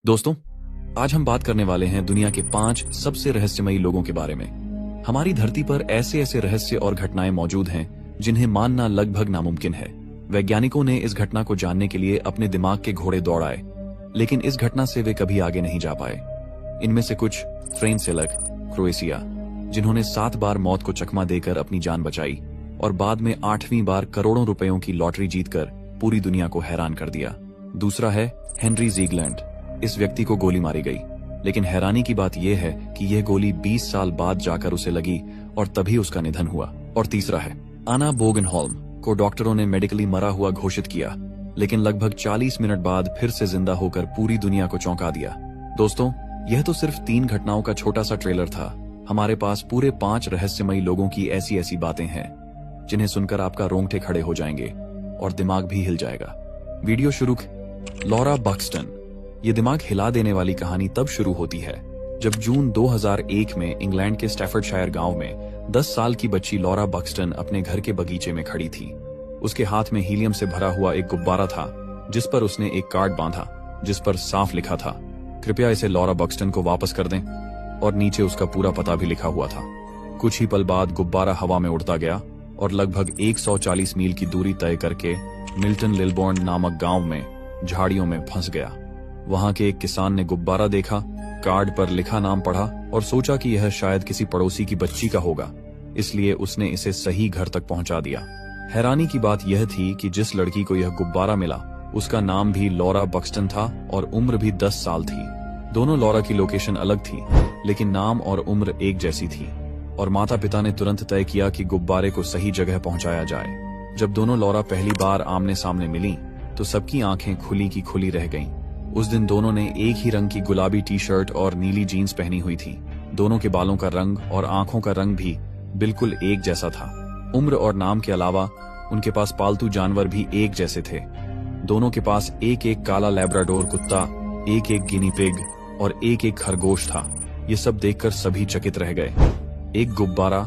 दोस्तों, आज हम बात करने वाले हैं दुनिया के 5 सबसे रहस्यमयी लोगों के बारे में। हमारी धरती पर ऐसे ऐसे रहस्य और घटनाएं मौजूद हैं जिन्हें मानना लगभग नामुमकिन है। वैज्ञानिकों ने इस घटना को जानने के लिए अपने दिमाग के घोड़े दौड़ाए, लेकिन इस घटना से वे कभी आगे नहीं जा पाए। इनमें से कुछ फ्रेन सेलक, क्रोएशिया, जिन्होंने 7 बार मौत को चकमा देकर अपनी जान बचाई और बाद में 8वीं बार करोड़ों रुपयों की लॉटरी जीतकर पूरी दुनिया को हैरान कर दिया। दूसरा है हेनरी ज़ीगलैंड। इस व्यक्ति को गोली मारी गई, लेकिन हैरानी की बात यह है कि यह गोली 20 साल बाद जाकर उसे लगी और तभी उसका निधन हुआ। और तीसरा है आना बोगनहोल्म, को डॉक्टरों ने मेडिकली मरा हुआ घोषित किया, लेकिन लगभग 40 मिनट बाद फिर से जिंदा होकर पूरी दुनिया को चौंका दिया। दोस्तों, यह तो सिर्फ 3 घटनाओं का छोटा सा ट्रेलर था। हमारे पास पूरे 5 रहस्यमयी लोगों की ऐसी ऐसी बातें हैं जिन्हें सुनकर आपका रोंगटे खड़े हो जाएंगे और दिमाग भी हिल जाएगा। वीडियो शुरू। Laura Buxton. ये दिमाग हिला देने वाली कहानी तब शुरू होती है जब जून 2001 में इंग्लैंड के स्टैफर्डशायर गांव में 10 साल की बच्ची लॉरा बक्सटन अपने घर के बगीचे में खड़ी थी। उसके हाथ में हीलियम से भरा हुआ एक गुब्बारा था जिस पर उसने एक कार्ड बांधा जिस पर साफ लिखा था, कृपया इसे लॉरा बक्सटन को वापस कर दें, और नीचे उसका पूरा पता भी लिखा हुआ था। कुछ ही पल बाद गुब्बारा हवा में उड़ता गया और लगभग 140 मील की दूरी तय करके मिल्टन लिलबॉर्न नामक गांव में झाड़ियों में फंस गया। वहां के एक किसान ने गुब्बारा देखा, कार्ड पर लिखा नाम पढ़ा और सोचा कि यह शायद किसी पड़ोसी की बच्ची का होगा, इसलिए उसने इसे सही घर तक पहुंचा दिया। हैरानी की बात यह थी कि जिस लड़की को यह गुब्बारा मिला उसका नाम भी लॉरा बक्सटन था और उम्र भी 10 साल थी। दोनों लॉरा की लोकेशन अलग थी, लेकिन नाम और उम्र एक जैसी थी, और माता पिता ने तुरंत तय किया कि गुब्बारे को सही जगह पहुंचाया जाए। जब दोनों लॉरा पहली बार आमने सामने मिली तो सबकी आंखें खुली की खुली रह गईं। उस दिन दोनों ने एक ही रंग की गुलाबी टी शर्ट और नीली जीन्स पहनी हुई थी। दोनों के बालों का रंग और आंखों का रंग भी बिल्कुल एक जैसा था। उम्र और नाम के अलावा उनके पास पालतू जानवर भी एक जैसे थे। दोनों के पास एक एक काला लैब्राडोर कुत्ता, एक एक गिनी पिग और एक एक खरगोश था। ये सब देखकर सभी चकित रह गए। एक गुब्बारा,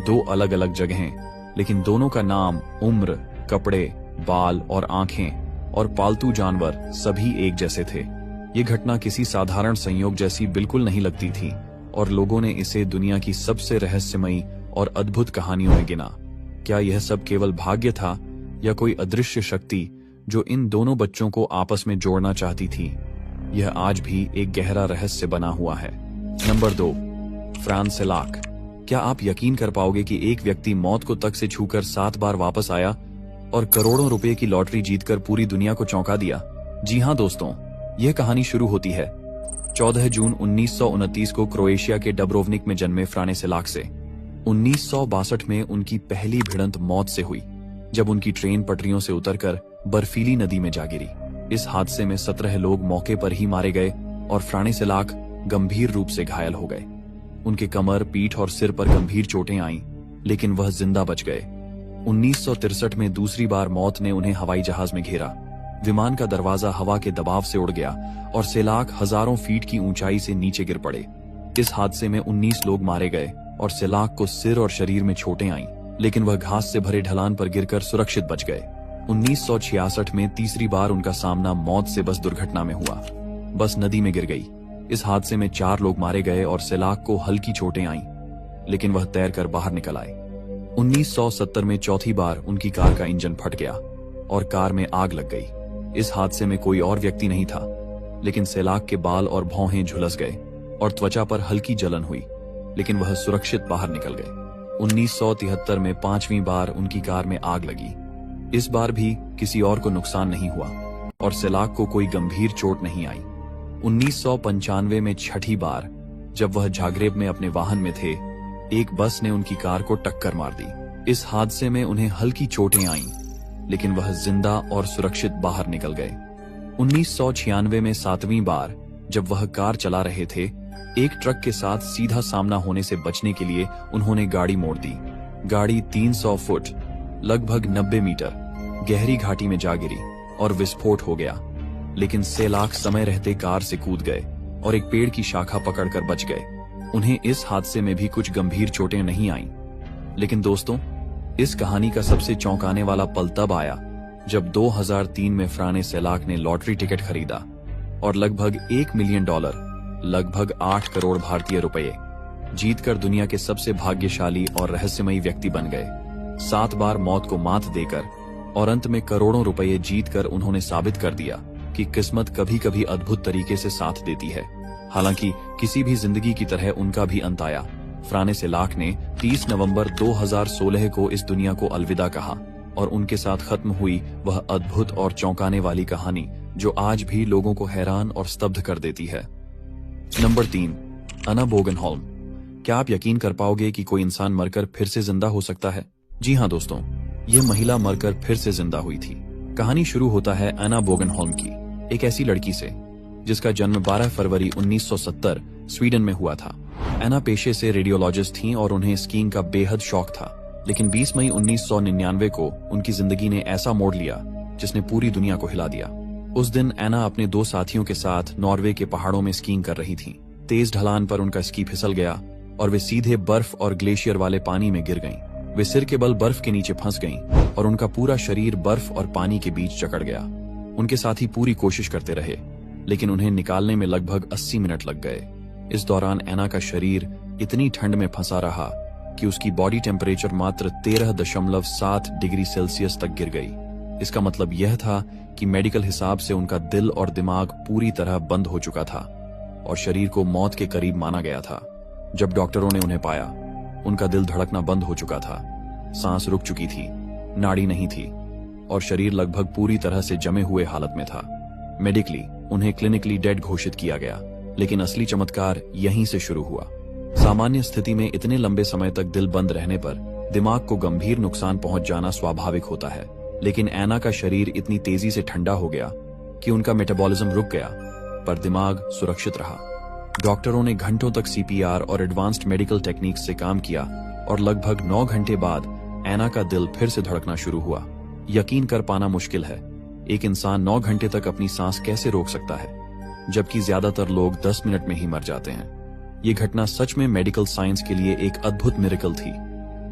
2 अलग अलग जगहें, लेकिन दोनों का नाम, उम्र, कपड़े, बाल और आंखें और पालतू जानवर सभी एक जैसे थे। ये घटना किसी साधारण संयोग जैसी बिल्कुल नहीं लगती थी और लोगों ने इसे दुनिया की सबसे रहस्यमयी और अद्भुत कहानियों में गिना। क्या यह सब केवल भाग्य था या कोई अदृश्य शक्ति जो इन दोनों बच्चों को आपस में जोड़ना चाहती थी? यह आज भी एक गहरा रहस्य बना हुआ है। Number 2, Frane Selak. क्या आप यकीन कर पाओगे कि एक व्यक्ति मौत को तक से छूकर 7 बार वापस आया और करोड़ों रुपए की लॉटरी जीतकर पूरी दुनिया को चौंका दिया? जी हां दोस्तों, यह कहानी शुरू होती है 14 जून 1929 को क्रोएशिया के डब्रोवनिक में जन्मे फ्रानेसेलाक से। 1962 में उनकी पहली भिड़ंत मौत से हुई जब उनकी ट्रेन पटरियों से उतरकर बर्फीली नदी में जा गिरी। इस हादसे में 17 लोग मौके पर ही मारे गए और फ्रानेसेलाक गंभीर रूप से घायल हो गए। उनके कमर, पीठ और सिर पर गंभीर चोटें आईं, लेकिन वह जिंदा बच गए। 1963 में दूसरी बार मौत ने उन्हें हवाई जहाज में घेरा। विमान का दरवाजा हवा के दबाव से उड़ गया और सेलाक हजारों फीट की ऊंचाई से नीचे गिर पड़े। इस हादसे में 19 लोग मारे गए और सेलाक को सिर और शरीर में चोटें आईं, लेकिन वह घास से भरे ढलान पर गिरकर सुरक्षित बच गए। 1966 में तीसरी बार उनका सामना मौत से बस दुर्घटना में हुआ। बस नदी में गिर गई। इस हादसे में 4 लोग मारे गए और सेलाक को हल्की चोटें आईं, लेकिन वह तैरकर बाहर निकल आए। 1970 में चौथी बार उनकी कार का इंजन फट गया और कार में आग लग गई। इस हादसे में कोई और व्यक्ति नहीं था, लेकिन सेलाक के बाल और भौहें झुलस गए और त्वचा पर हल्की जलन हुई, लेकिन वह सुरक्षित बाहर निकल गए। 1973 में 5वीं बार उनकी कार में आग लगी। इस बार भी किसी और को नुकसान नहीं हुआ और सेलाक को कोई गंभीर चोट नहीं आई। 1995 में 6ठी बार जब वह जाग्रेब में अपने वाहन में थे, एक बस ने उनकी कार को टक्कर मार दी। इस हादसे में उन्हें हल्की चोटें आईं, लेकिन वह जिंदा और सुरक्षित बाहर निकल गए। 1996 में 7वीं बार जब वह कार चला रहे थे, एक ट्रक के साथ सीधा सामना होने से बचने के लिए उन्होंने गाड़ी मोड़ दी। गाड़ी 300 फुट लगभग 90 मीटर गहरी घाटी में जा गिरी और विस्फोट हो गया, लेकिन सेलाक समय रहते कार से कूद गए और एक पेड़ की शाखा पकड़कर बच गए। उन्हें इस हादसे में भी कुछ गंभीर चोटें नहीं आईं। लेकिन दोस्तों, इस कहानी का सबसे चौंकाने वाला पल तब आया जब 2003 में फ्रानेसेलाक ने लॉटरी टिकट खरीदा। और लगभग $1 मिलियन, लगभग 8 करोड़ भारतीय रुपये जीतकर दुनिया के सबसे भाग्यशाली और रहस्यमयी व्यक्ति बन गए। 7 बार मौत को मात देकर और अंत में करोड़ों रुपये जीतकर उन्होंने साबित कर दिया कि किस्मत कभी कभी अद्भुत तरीके से साथ देती है। हालांकि किसी भी जिंदगी की तरह उनका भी अंत आया। फ्रांसिस लाख ने 30 नवंबर 2016 को इस दुनिया को अलविदा कहा और उनके साथ खत्म हुई वह अद्भुत और चौंकाने वाली कहानी जो आज भी लोगों को हैरान और स्तब्ध कर देती है। नंबर 3, एना बोगनहोल्म। क्या आप यकीन कर पाओगे कि कोई इंसान मरकर फिर से जिंदा हो सकता है? जी हाँ दोस्तों, ये महिला मरकर फिर से जिंदा हुई थी। कहानी शुरू होता है एना बोगनहोल्म की, एक ऐसी लड़की से जिसका जन्म 12 फरवरी 1970 स्वीडन में हुआ था। एना पेशे से रेडियोलॉजिस्ट थीं और उन्हें स्कीइंग का बेहद शौक था। लेकिन 20 मई 1999 को उनकी जिंदगी ने ऐसा मोड़ लिया जिसने पूरी दुनिया को हिला दिया। उस दिन एना अपने 2 साथियों के साथ नॉर्वे के पहाड़ों में स्कीइंग कर रही थीं। तेज ढलान पर उनका स्की फिसल गया और वे सीधे बर्फ और ग्लेशियर वाले पानी में गिर गईं। वे सिर के बल बर्फ के नीचे फंस गईं और उनका पूरा शरीर बर्फ और पानी के बीच जकड़ गया। उनके साथी पूरी कोशिश करते रहे लेकिन उन्हें निकालने में लगभग 80 मिनट लग गए। इस दौरान एना का शरीर इतनी ठंड में फंसा रहा कि उसकी बॉडी टेम्परेचर मात्र 13.7 डिग्री सेल्सियस तक गिर गई। इसका मतलब यह था कि मेडिकल हिसाब से उनका दिल और दिमाग पूरी तरह बंद हो चुका था और शरीर को मौत के करीब माना गया था। जब डॉक्टरों ने उन्हें पाया, उनका दिल धड़कना बंद हो चुका था, सांस रुक चुकी थी, नाड़ी नहीं थी और शरीर लगभग पूरी तरह से जमे हुए हालत में था। मेडिकली उन्हें क्लिनिकली डेड घोषित किया गया, लेकिन असली चमत्कार यहीं से शुरू हुआ। सामान्य स्थिति में इतने लंबे समय तक दिल बंद रहने पर दिमाग को गंभीर नुकसान पहुंच जाना स्वाभाविक होता है, लेकिन एना का शरीर इतनी तेजी से ठंडा हो गया कि उनका मेटाबॉलिज्म रुक गया, पर दिमाग सुरक्षित रहा। डॉक्टरों ने घंटों तक CPR और एडवांस्ड मेडिकल टेक्निक्स से काम किया और लगभग 9 घंटे बाद एना का दिल फिर से धड़कना शुरू हुआ। यकीन कर पाना मुश्किल है, एक इंसान 9 घंटे तक अपनी सांस कैसे रोक सकता है, जबकि ज्यादातर लोग 10 मिनट में ही मर जाते हैं। ये घटना सच में मेडिकल साइंस के लिए एक अद्भुत मिरेकल थी।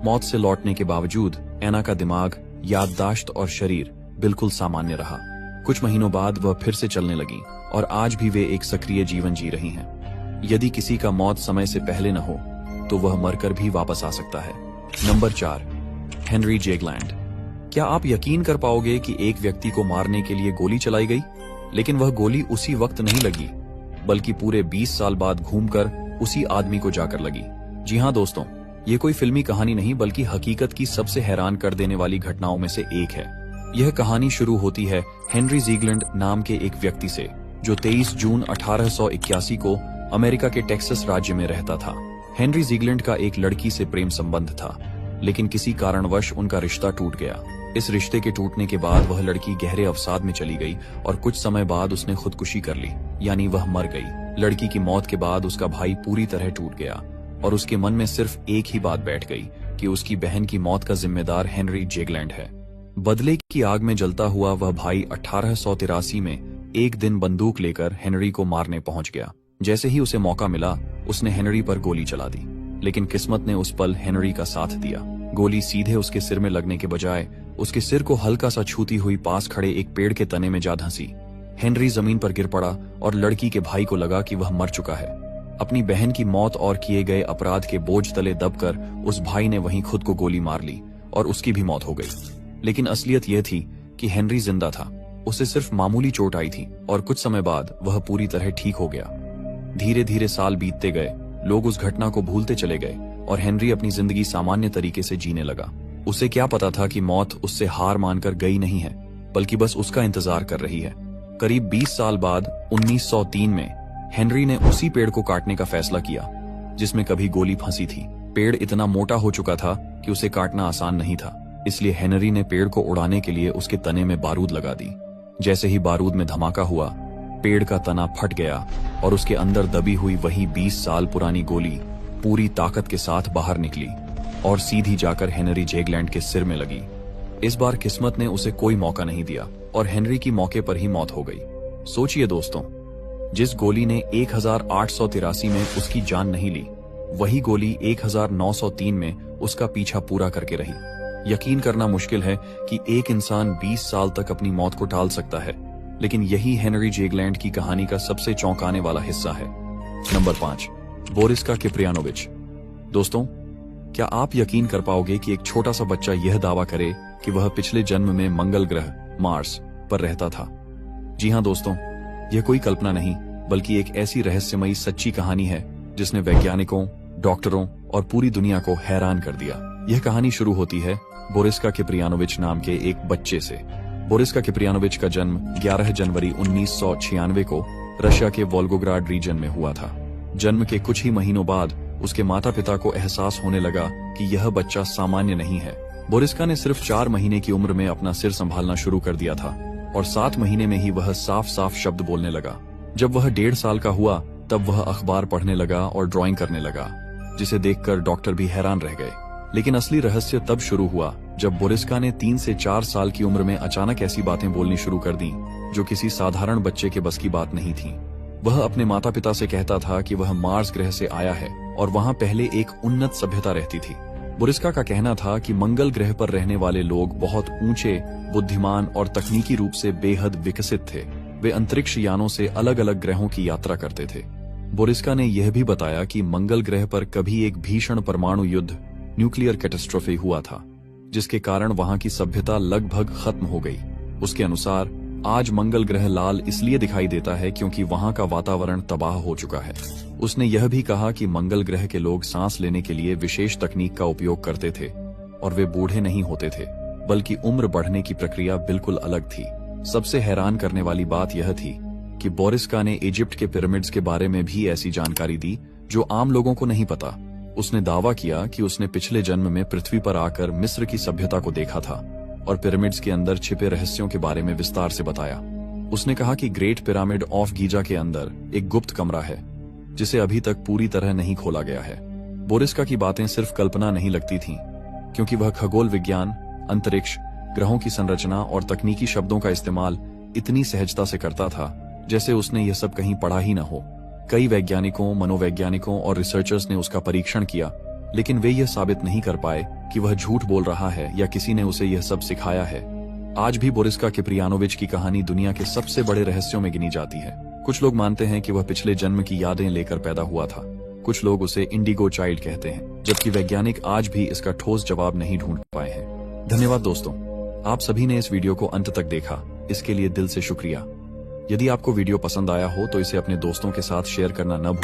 मौत से लौटने के बावजूद एना का दिमाग, याददाश्त और शरीर बिल्कुल सामान्य रहा। कुछ महीनों बाद वह फिर से चलने लगी और आज भी वे एक सक्रिय जीवन जी रही हैं। यदि किसी का मौत समय से पहले न हो तो वह मरकर भी वापस आ सकता है। Number 4, Henry Ziegland. क्या आप यकीन कर पाओगे कि एक व्यक्ति को मारने के लिए गोली चलाई गई, लेकिन वह गोली उसी वक्त नहीं लगी बल्कि पूरे 20 साल बाद घूमकर उसी आदमी को जाकर लगी। जी हाँ दोस्तों, ये कोई फिल्मी कहानी नहीं बल्कि हकीकत की सबसे हैरान कर देने वाली घटनाओं में से एक है। यह कहानी शुरू होती है हेनरी जीगलैंड नाम के एक व्यक्ति से जो 23 जून 1881 को अमेरिका के टेक्सास राज्य में रहता था। हेनरी जीगलैंड का एक लड़की से प्रेम संबंध था, लेकिन किसी कारणवश उनका रिश्ता टूट गया। इस रिश्ते के टूटने के बाद वह लड़की गहरे अवसाद में चली गई और कुछ समय बाद उसने खुदकुशी कर ली, यानी वह मर गई। लड़की की मौत के बाद उसका भाई पूरी तरह टूट गया और उसके मन में सिर्फ एक ही बात बैठ गई कि उसकी बहन की मौत का जिम्मेदार हेनरी जेगलैंड है। बदले की आग में जलता हुआ वह भाई 1883 में एक दिन बंदूक लेकर हेनरी को मारने पहुंच गया। जैसे ही उसे मौका मिला, उसने हेनरी पर गोली चला दी, लेकिन किस्मत ने उस पल हेनरी का साथ दिया। गोली सीधे उसके सिर में लगने के बजाय उसके सिर को हल्का सा छूती हुई पास खड़े एक पेड़ के तने में जा धंसी। हेनरी जमीन पर गिर पड़ा और लड़की के भाई को लगा कि वह मर चुका है। अपनी बहन की मौत और किए गए अपराध के बोझ तले दबकर उस भाई ने वहीं खुद को गोली मार ली और उसकी भी मौत हो गई। लेकिन असलियत यह थी कि हेनरी जिंदा था, उसे सिर्फ मामूली चोट आई थी और कुछ समय बाद वह पूरी तरह ठीक हो गया। धीरे धीरे साल बीतते गए, लोग उस घटना को भूलते चले गए और हेनरी अपनी जिंदगी सामान्य तरीके से जीने लगा। उसे क्या पता था कि मौत उससे हार मानकर गई नहीं है, बल्कि बस उसका इंतजार कर रही है। करीब 20 साल बाद 1903 में हेनरी ने उसी पेड़ को काटने का फैसला किया जिसमें कभी गोली फंसी थी। पेड़ इतना मोटा हो चुका था कि उसे काटना आसान नहीं था, इसलिए हेनरी ने पेड़ को उड़ाने के लिए उसके तने में बारूद लगा दी। जैसे ही बारूद में धमाका हुआ, पेड़ का तना फट गया और उसके अंदर दबी हुई वही 20 साल पुरानी गोली पूरी ताकत के साथ बाहर निकली और सीधी जाकर हेनरी जेगलैंड के सिर में लगी। इस बार किस्मत ने उसे कोई मौका नहीं दिया और हेनरी की मौके पर ही मौत हो गई। सोचिए दोस्तों, जिस गोली ने 1883 में उसकी जान नहीं ली, वही गोली 1903 में उसका पीछा पूरा करके रही। यकीन करना मुश्किल है कि एक इंसान 20 साल तक अपनी मौत को टाल सकता है, लेकिन यही हेनरी जेगलैंड की कहानी का सबसे चौंकाने वाला हिस्सा है। Number 5, Boriska Kipriyanovich. दोस्तों, क्या आप यकीन कर पाओगे कि एक छोटा सा बच्चा यह दावा करे कि वह पिछले जन्म में मंगल ग्रह मार्स पर रहता था? जी हाँ दोस्तों, यह कोई कल्पना नहीं बल्कि एक ऐसी रहस्यमयी सच्ची कहानी है जिसने वैज्ञानिकों, डॉक्टरों और पूरी दुनिया को हैरान कर दिया। यह कहानी शुरू होती है बोरिस्का किप्रियानोविच नाम के एक बच्चे से। बोरिस्का किप्रियानोविच का जन्म 11 जनवरी 1996 को रशिया के वोल्गोग्राड रीजन में हुआ था। जन्म के कुछ ही महीनों बाद उसके माता पिता को एहसास होने लगा कि यह बच्चा सामान्य नहीं है। बोरिस्का ने सिर्फ 4 महीने की उम्र में अपना सिर संभालना शुरू कर दिया था और 7 महीने में ही वह साफ साफ शब्द बोलने लगा। जब वह 1.5 साल का हुआ तब वह अखबार पढ़ने लगा और ड्राइंग करने लगा, जिसे देखकर डॉक्टर भी हैरान रह गए। लेकिन असली रहस्य तब शुरू हुआ जब बोरिस्का ने 3 से 4 साल की उम्र में अचानक ऐसी बातें बोलनी शुरू कर दी जो किसी साधारण बच्चे के बस की बात नहीं थी। वह अपने माता पिता से कहता था कि वह मार्स ग्रह से आया है और वहां पहले एक उन्नत सभ्यता रहती थी। बोरिस्का का कहना था कि मंगल ग्रह पर रहने वाले लोग बहुत ऊंचे, बुद्धिमान और तकनीकी रूप से बेहद विकसित थे। वे अंतरिक्ष यानों से अलग अलग ग्रहों की यात्रा करते थे। बोरिस्का ने यह भी बताया कि मंगल ग्रह पर कभी एक भीषण परमाणु युद्ध, न्यूक्लियर कैटास्ट्रोफी हुआ था, जिसके कारण वहां की सभ्यता लगभग खत्म हो गई। उसके अनुसार आज मंगल ग्रह लाल इसलिए दिखाई देता है क्योंकि वहां का वातावरण तबाह हो चुका है। उसने यह भी कहा कि मंगल ग्रह के लोग सांस लेने के लिए विशेष तकनीक का उपयोग करते थे और वे बूढ़े नहीं होते थे, बल्कि उम्र बढ़ने की प्रक्रिया बिल्कुल अलग थी। सबसे हैरान करने वाली बात यह थी कि बोरिस्का ने इजिप्ट के पिरामिड्स के बारे में भी ऐसी जानकारी दी जो आम लोगों को नहीं पता। उसने दावा किया कि उसने पिछले जन्म में पृथ्वी पर आकर मिस्र की सभ्यता को देखा था और पिरामिड्स के अंदर छिपे रहस्यों के बारे में विस्तार से बताया। उसने कहा कि ग्रेट पिरामिड ऑफ गीजा के अंदर एक गुप्त कमरा है जिसे अभी तक पूरी तरह नहीं खोला गया है। बोरिस्का की बातें सिर्फ कल्पना नहीं लगती थीं, क्योंकि वह खगोल विज्ञान, अंतरिक्ष, ग्रहों की संरचना और तकनीकी शब्दों का इस्तेमाल इतनी सहजता से करता था जैसे उसने यह सब कहीं पढ़ा ही न हो। कई वैज्ञानिकों, मनोवैज्ञानिकों और रिसर्चर्स ने उसका परीक्षण किया, लेकिन वे यह साबित नहीं कर पाए कि वह झूठ बोल रहा है या किसी ने उसे यह सब सिखाया है। आज भी बोरिस्का किप्रियानोविच की कहानी दुनिया के सबसे बड़े रहस्यों में गिनी जाती है। कुछ लोग मानते हैं कि वह पिछले जन्म की यादें लेकर पैदा हुआ था। कुछ लोग उसे इंडिगो चाइल्ड कहते हैं, जबकि वैज्ञानिक आज भी इसका ठोस जवाब नहीं ढूंढ पाए हैं। धन्यवाद दोस्तों, आप सभी ने इस वीडियो को अंत तक देखा, इसके लिए दिल से शुक्रिया। यदि आपको वीडियो पसंद आया हो तो इसे अपने दोस्तों के साथ शेयर करना न भूलें।